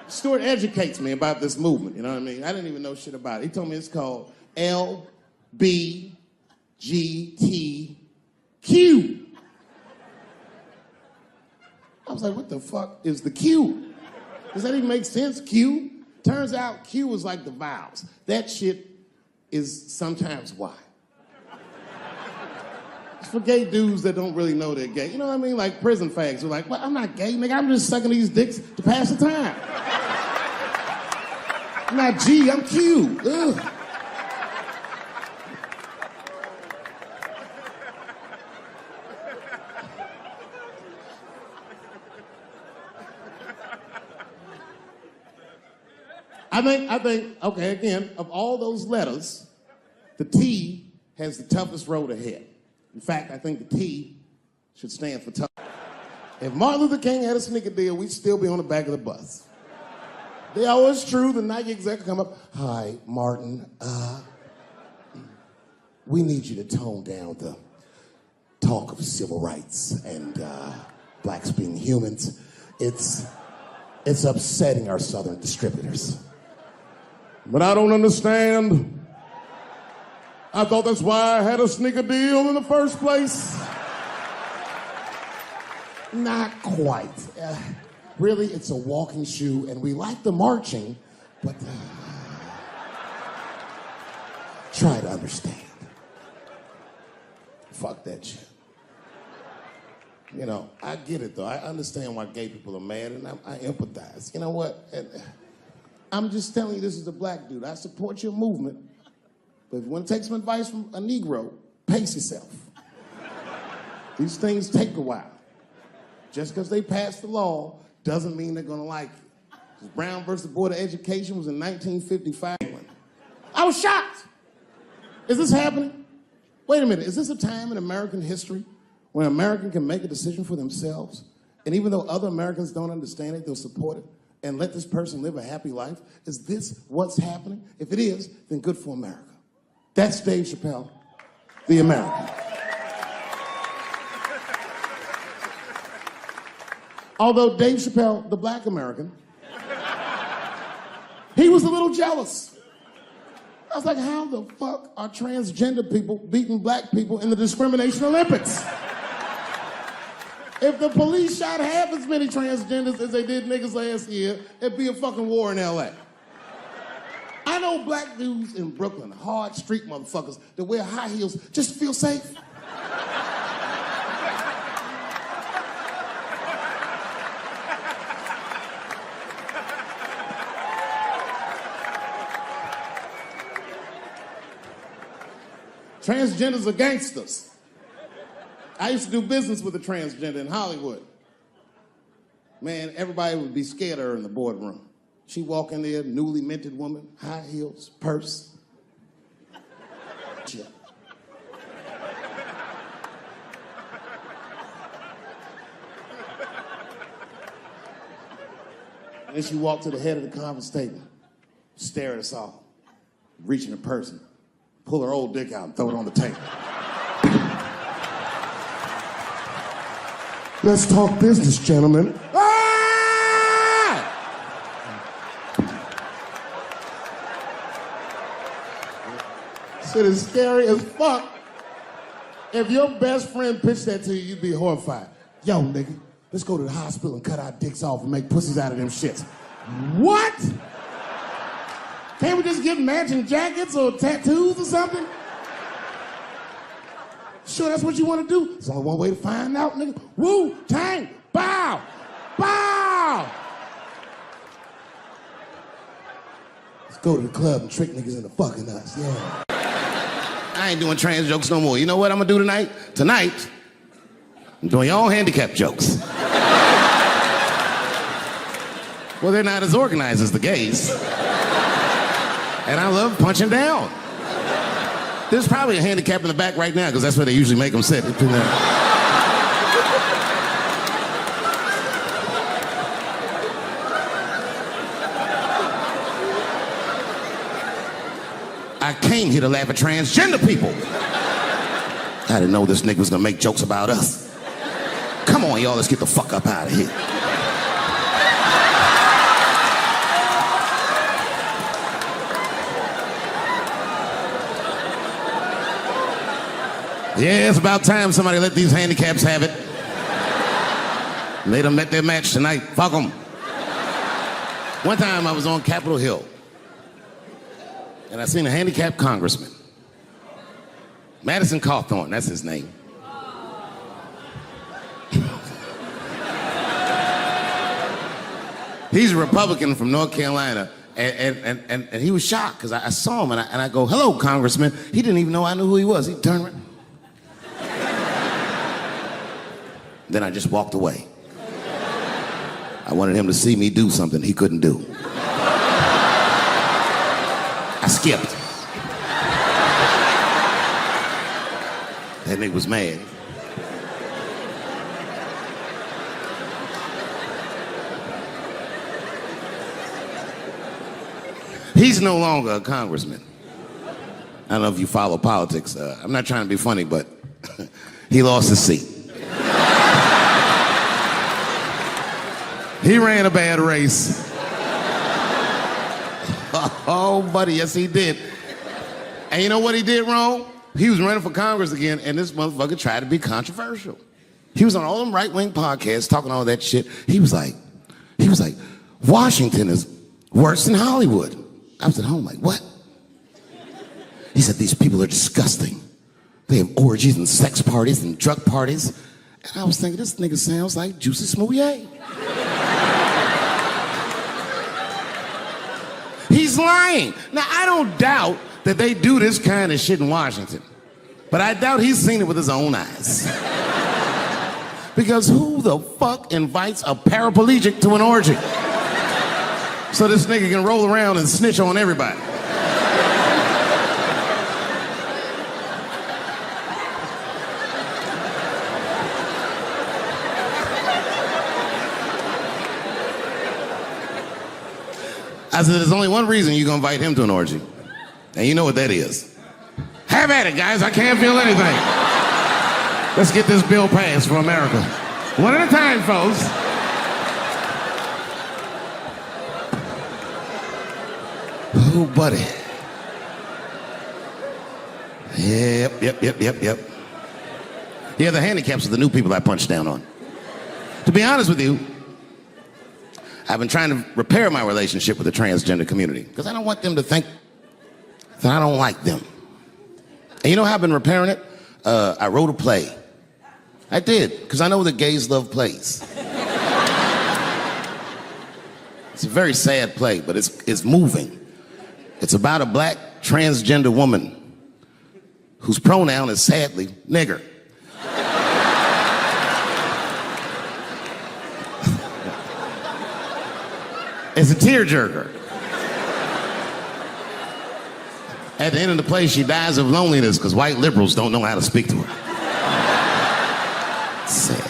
Stuart educates me about this movement, you know what I mean? I didn't even know shit about it. He told me it's called LBGTQ. I was like, what the fuck is the Q? Does that even make sense, Q? Turns out Q is like the vowels. That shit is sometimes Y. It's for gay dudes that don't really know they're gay. You know what I mean? Like prison fags who are like, well, I'm not gay, nigga. I'm just sucking these dicks to pass the time. I'm not G, I'm Q. Ugh. I think, okay, again, of all those letters, the T has the toughest road ahead. In fact, I think the T should stand for tough. If Martin Luther King had a sneaker deal, we'd still be on the back of the bus. They always true, the Nike exec come up, hi, Martin, we need you to tone down the talk of civil rights and blacks being humans. It's upsetting our southern distributors. But I don't understand. I thought that's why I had a sneaker deal in the first place. Not quite. Really, it's a walking shoe, and we like the marching, but try to understand. Fuck that shit. You know, I get it, though. I understand why gay people are mad, and I empathize. You know what? I'm just telling you this as a black dude. I support your movement, but if you want to take some advice from a Negro, pace yourself. These things take a while. Just because they passed the law doesn't mean they're going to like it. Brown versus the Board of Education was in 1955. I was shocked. Is this happening? Wait a minute. Is this a time in American history when an American can make a decision for themselves, and even though other Americans don't understand it, they'll support it and let this person live a happy life? Is this what's happening? If it is, then good for America. That's Dave Chappelle, the American. Although Dave Chappelle, the black American, he was a little jealous. I was like, how the fuck are transgender people beating black people in the discrimination Olympics? If the police shot half as many transgenders as they did niggas last year, it'd be a fucking war in LA. I know black dudes in Brooklyn, hard street motherfuckers that wear high heels just to feel safe. Transgenders are gangsters. I used to do business with a transgender in Hollywood. Man, everybody would be scared of her in the boardroom. She'd walk in there, newly minted woman, high heels, purse. Yeah. And then she walked to the head of the conference table, stare at us all, reach in her purse, and pull her old dick out and throw it on the table. Let's talk business, gentlemen. Ah! Shit is scary as fuck. If your best friend pitched that to you, you'd be horrified. Yo, nigga, let's go to the hospital and cut our dicks off and make pussies out of them shits. What? Can't we just get matching jackets or tattoos or something? Sure, that's what you want to do? There's only one way to find out, nigga. Wu-Tang, bow, bow. Let's go to the club and trick niggas into fucking us, yeah. I ain't doing trans jokes no more. You know what I'm gonna do tonight? Tonight, I'm doing your own handicap jokes. Well, they're not as organized as the gays. And I love punching down. There's probably a handicap in the back right now, because that's where they usually make them sit. I came here to laugh at transgender people. I didn't know this nigga was gonna make jokes about us. Come on, y'all, let's get the fuck up out of here. Yeah, it's about time somebody let these handicaps have it. They done met their match tonight. Fuck them. One time I was on Capitol Hill, and I seen a handicapped congressman. Madison Cawthorn, that's his name. He's a Republican from North Carolina, and he was shocked because I saw him, and I go, hello, Congressman. He didn't even know I knew who he was. He turned around. Then I just walked away. I wanted him to see me do something he couldn't do. I skipped. That nigga was mad. He's no longer a congressman. I don't know if you follow politics. I'm not trying to be funny, but he lost his seat. He ran a bad race. Oh, buddy, yes, he did. And you know what he did wrong? He was running for Congress again, and this motherfucker tried to be controversial. He was on all them right-wing podcasts talking all that shit. He was like, Washington is worse than Hollywood. I was at home like, what? He said, these people are disgusting. They have orgies and sex parties and drug parties. And I was thinking, this nigga sounds like Juicy Smouye. He's lying. Now, I don't doubt that they do this kind of shit in Washington, but I doubt he's seen it with his own eyes. Because who the fuck invites a paraplegic to an orgy? So this nigga can roll around and snitch on everybody. I said, there's only one reason you're gonna invite him to an orgy. And you know what that is. Have at it, guys. I can't feel anything. Let's get this bill passed for America. One at a time, folks. Oh, buddy. Yep. Yeah, the handicaps are the new people I punch down on. To be honest with you, I've been trying to repair my relationship with the transgender community because I don't want them to think that I don't like them. And you know how I've been repairing it? I wrote a play. I did, because I know that gays love plays. It's a very sad play, but it's moving. It's about a black transgender woman whose pronoun is sadly nigger. It's a tearjerker. At the end of the play, she dies of loneliness because white liberals don't know how to speak to her. Sad.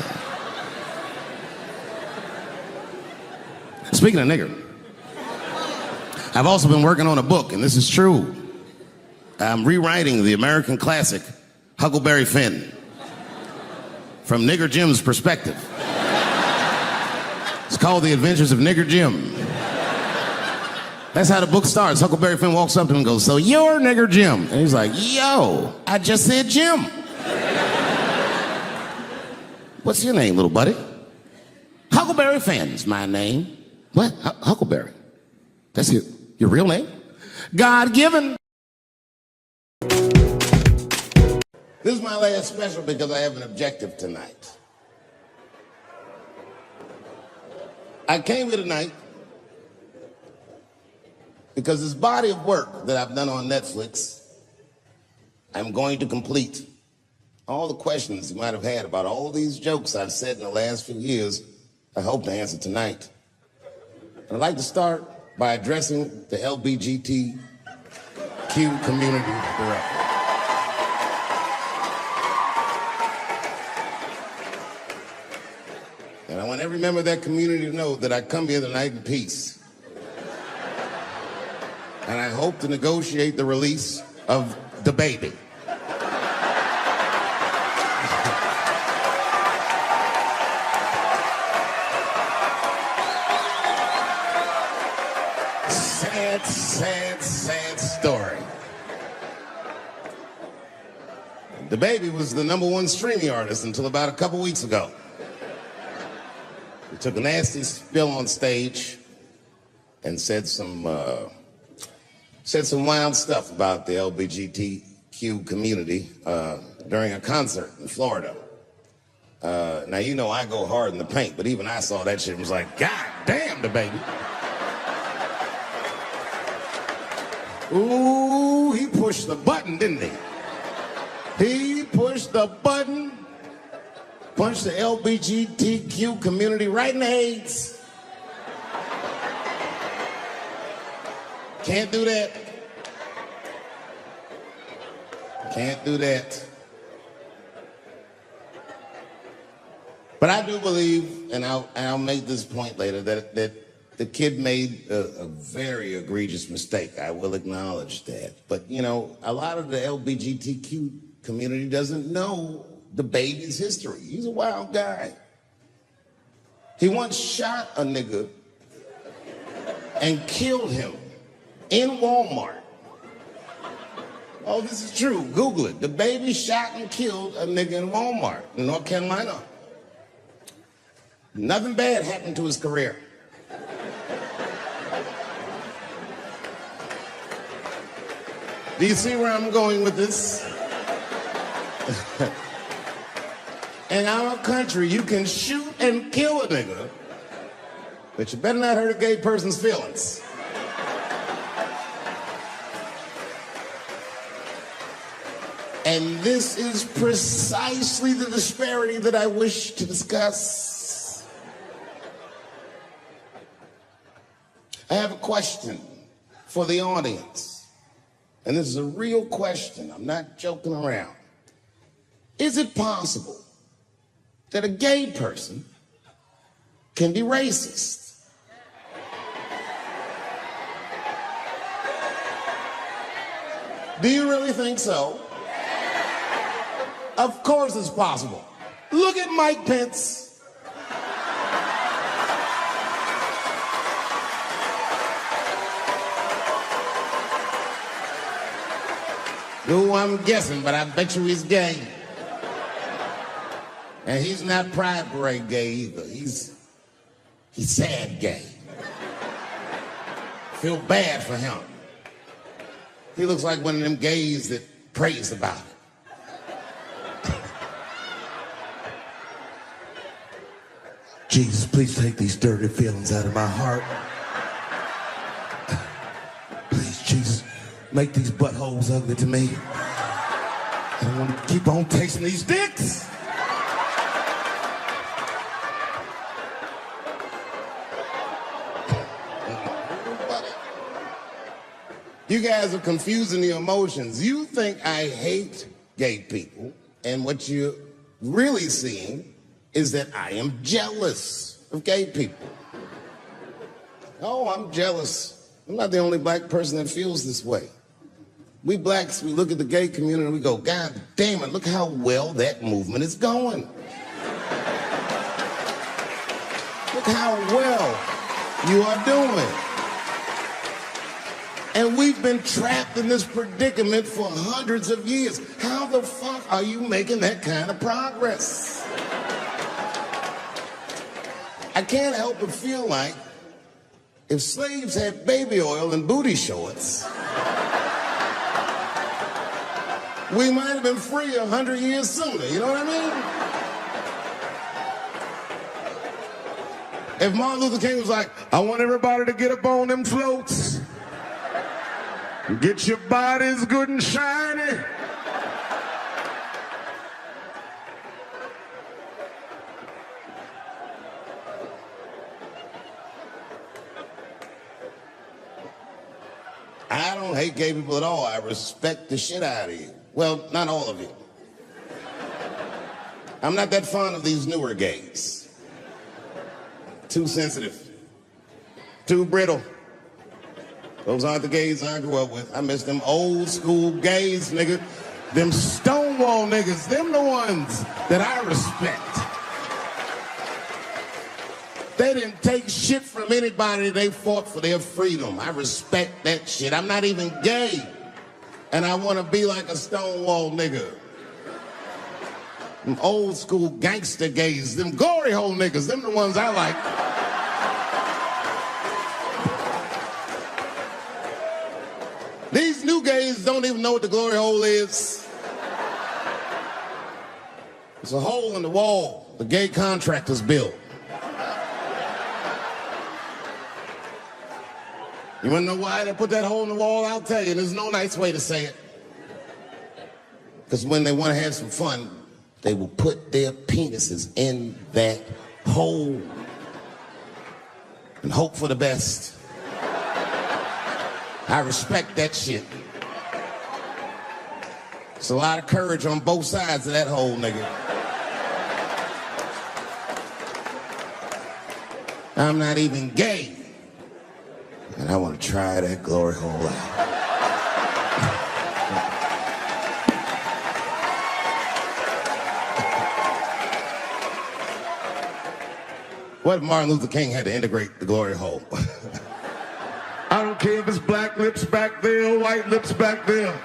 Speaking of nigger, I've also been working on a book, and this is true. I'm rewriting the American classic, Huckleberry Finn, from Nigger Jim's perspective. It's called The Adventures of Nigger Jim. That's how the book starts. Huckleberry Finn walks up to him and goes, so you're Nigger Jim. And he's like, yo, I just said Jim. What's your name, little buddy? Huckleberry Finn's my name. What? Huckleberry? That's your real name? God-given. This is my last special because I have an objective tonight. I came here tonight because this body of work that I've done on Netflix, I'm going to complete. All the questions you might have had about all these jokes I've said in the last few years, I hope to answer tonight. I'd like to start by addressing the LBGTQ community directly. And I want every member of that community to know that I come here tonight in peace. And I hope to negotiate the release of the baby. Sad story. The baby was the #1 streaming artist until about a couple weeks ago. He took a nasty spill on stage and said some wild stuff about the LGBTQ community during a concert in Florida. Now, you know I go hard in the paint, but even I saw that shit and was like, God damn, the baby. Ooh, he pushed the button, didn't he? He pushed the button, punched the LGBTQ community right in the AIDS. Can't do that. Can't do that. But I do believe, and I'll make this point later, that the kid made a very egregious mistake. I will acknowledge that. But, you know, a lot of the LGBTQ community doesn't know the baby's history. He's a wild guy. He once shot a nigga and killed him in Walmart. Oh, this is true. Google it. The baby shot and killed a nigga in Walmart in North Carolina. Nothing bad happened to his career. Do you see where I'm going with this? In our country, you can shoot and kill a nigga, but you better not hurt a gay person's feelings. And this is precisely the disparity that I wish to discuss. I have a question for the audience. And this is a real question. I'm not joking around. Is it possible that a gay person can be racist? Do you really think so? Of course it's possible. Look at Mike Pence. Who I'm guessing, but I bet you he's gay. And he's not Pride Parade gay either. He's sad gay. Feel bad for him. He looks like one of them gays that prays about it. Jesus, please take these dirty feelings out of my heart. Please, Jesus, make these buttholes ugly to me. I don't want to keep on tasting these dicks. You guys are confusing the emotions. You think I hate gay people, and what you're really seeing is that I am jealous of gay people. Oh, I'm jealous. I'm not the only black person that feels this way. We blacks, we look at the gay community and we go, God damn it, look how well that movement is going. Look how well you are doing. And we've been trapped in this predicament for hundreds of years. How the fuck are you making that kind of progress? I can't help but feel like if slaves had baby oil and booty shorts, we might have been free 100 years sooner, you know what I mean? If Martin Luther King was like, I want everybody to get up on them floats, get your bodies good and shiny. I don't hate gay people at all. I respect the shit out of you. Well, not all of you. I'm not that fond of these newer gays. Too sensitive. Too brittle. Those aren't the gays I grew up with. I miss them old school gays, nigga. Them Stonewall niggas. Them the ones that I respect. They didn't take shit from anybody. They fought for their freedom. I respect that shit. I'm not even gay. And I want to be like a Stonewall nigga. Them old school gangster gays. Them glory hole niggas. Them the ones I like. These new gays don't even know what the glory hole is. It's a hole in the wall the gay contractors built. You wanna know why they put that hole in the wall? I'll tell you, there's no nice way to say it. Because when they want to have some fun, they will put their penises in that hole and hope for the best. I respect that shit. There's a lot of courage on both sides of that hole, nigga. I'm not even gay. And I want to try that glory hole out. What if Martin Luther King had to integrate the glory hole? I don't care if it's black lips back there or white lips back there.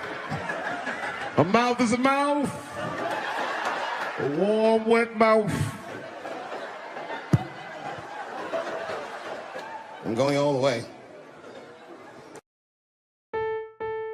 A mouth is a mouth. A warm, wet mouth. I'm going all the way.